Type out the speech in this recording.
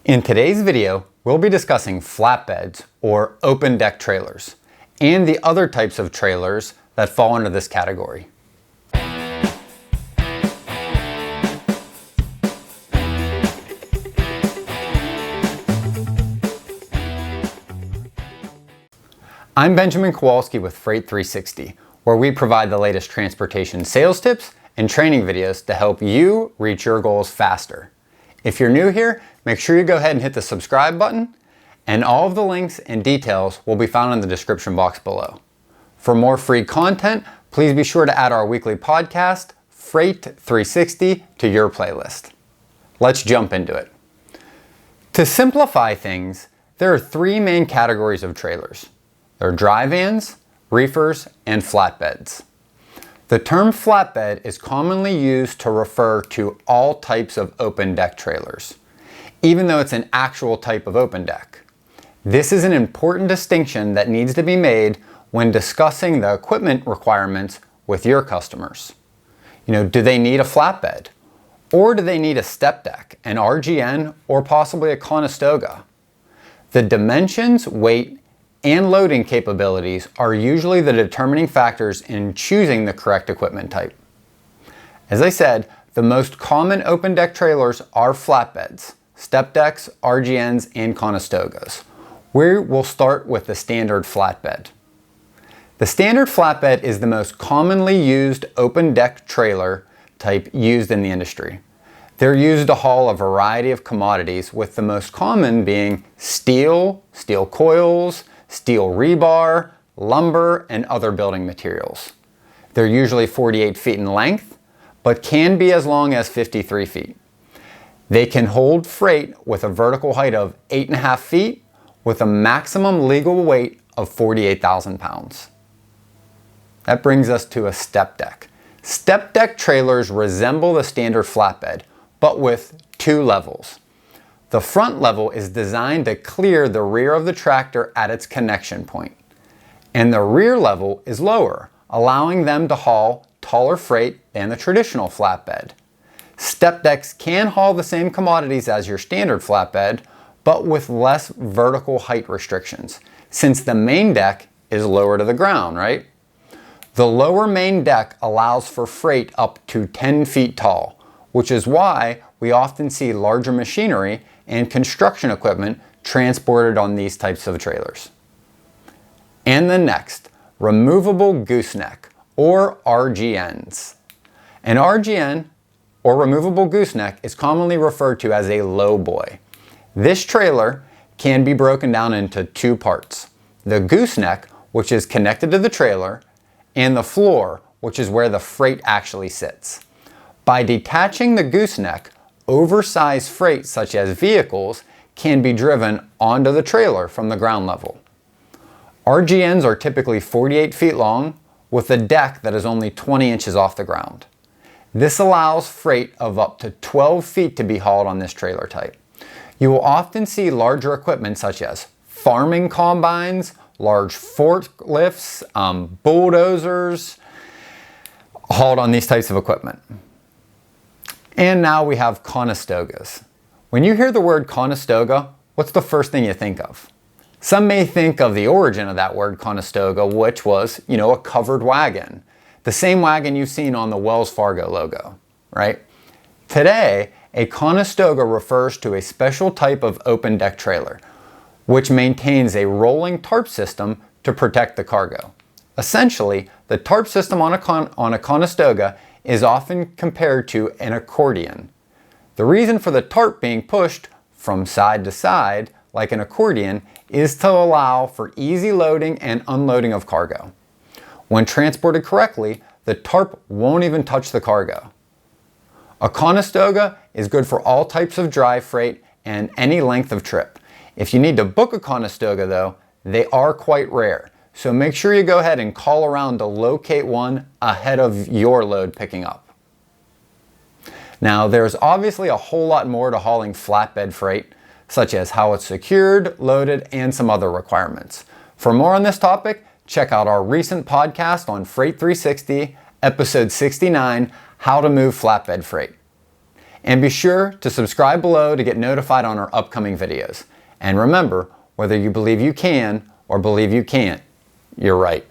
In today's video, we'll be discussing flatbeds or open deck trailers and the other types of trailers that fall into this category. I'm Benjamin Kowalski with Freight 360, where we provide the latest transportation sales tips and training videos to help you reach your goals faster. If you're new here, make sure you go ahead and hit the subscribe button, and all of the links and details will be found in the description box below. For more free content, please be sure to add our weekly podcast, Freight 360, to your playlist. Let's jump into it. To simplify things, there are three main categories of trailers. They're dry vans, reefers, and flatbeds. The term flatbed is commonly used to refer to all types of open deck trailers, even though it's an actual type of open deck. This is an important distinction that needs to be made when discussing the equipment requirements with your customers. Do they need a flatbed? Or do they need a step deck, an RGN, or possibly a Conestoga? The dimensions, weight, and loading capabilities are usually the determining factors in choosing the correct equipment type. As I said, the most common open deck trailers are flatbeds, step decks, RGNs, and Conestogas. We will start with the standard flatbed. The standard flatbed is the most commonly used open deck trailer type used in the industry. They're used to haul a variety of commodities, with the most common being steel coils, steel rebar, lumber, and other building materials. They're usually 48 feet in length, but can be as long as 53 feet. They can hold freight with a vertical height of 8.5 feet with a maximum legal weight of 48,000 pounds. That brings us to a step deck. Step deck trailers resemble the standard flatbed, but with two levels. The front level is designed to clear the rear of the tractor at its connection point, and the rear level is lower, allowing them to haul taller freight than the traditional flatbed. Step decks can haul the same commodities as your standard flatbed, but with less vertical height restrictions, since the main deck is lower to the ground, right? The lower main deck allows for freight up to 10 feet tall, which is why we often see larger machinery and construction equipment transported on these types of trailers. And the next, removable gooseneck, or RGNs. An RGN, or removable gooseneck, is commonly referred to as a lowboy. This trailer can be broken down into two parts: the gooseneck, which is connected to the trailer, and the floor, which is where the freight actually sits. By detaching the gooseneck, oversized freight such as vehicles can be driven onto the trailer from the ground level. RGNs are typically 48 feet long with a deck that is only 20 inches off the ground. This allows freight of up to 12 feet to be hauled on this trailer type. You will often see larger equipment such as farming combines, large forklifts, bulldozers hauled on these types of equipment. And now we have Conestogas. When you hear the word Conestoga, what's the first thing you think of? Some may think of the origin of that word Conestoga, which was, a covered wagon. The same wagon you've seen on the Wells Fargo logo, right? Today, a Conestoga refers to a special type of open deck trailer, which maintains a rolling tarp system to protect the cargo. Essentially, the tarp system on a Conestoga is often compared to an accordion. The reason for the tarp being pushed from side to side like an accordion is to allow for easy loading and unloading of cargo. When transported correctly, the tarp won't even touch the cargo. A Conestoga is good for all types of dry freight and any length of trip. If you need to book a Conestoga though, they are quite rare. So make sure you go ahead and call around to locate one ahead of your load picking up. Now, there's obviously a whole lot more to hauling flatbed freight, such as how it's secured, loaded, and some other requirements. For more on this topic, check out our recent podcast on Freight 360, episode 69, How to Move Flatbed Freight. And be sure to subscribe below to get notified on our upcoming videos. And remember, whether you believe you can or believe you can't, you're right.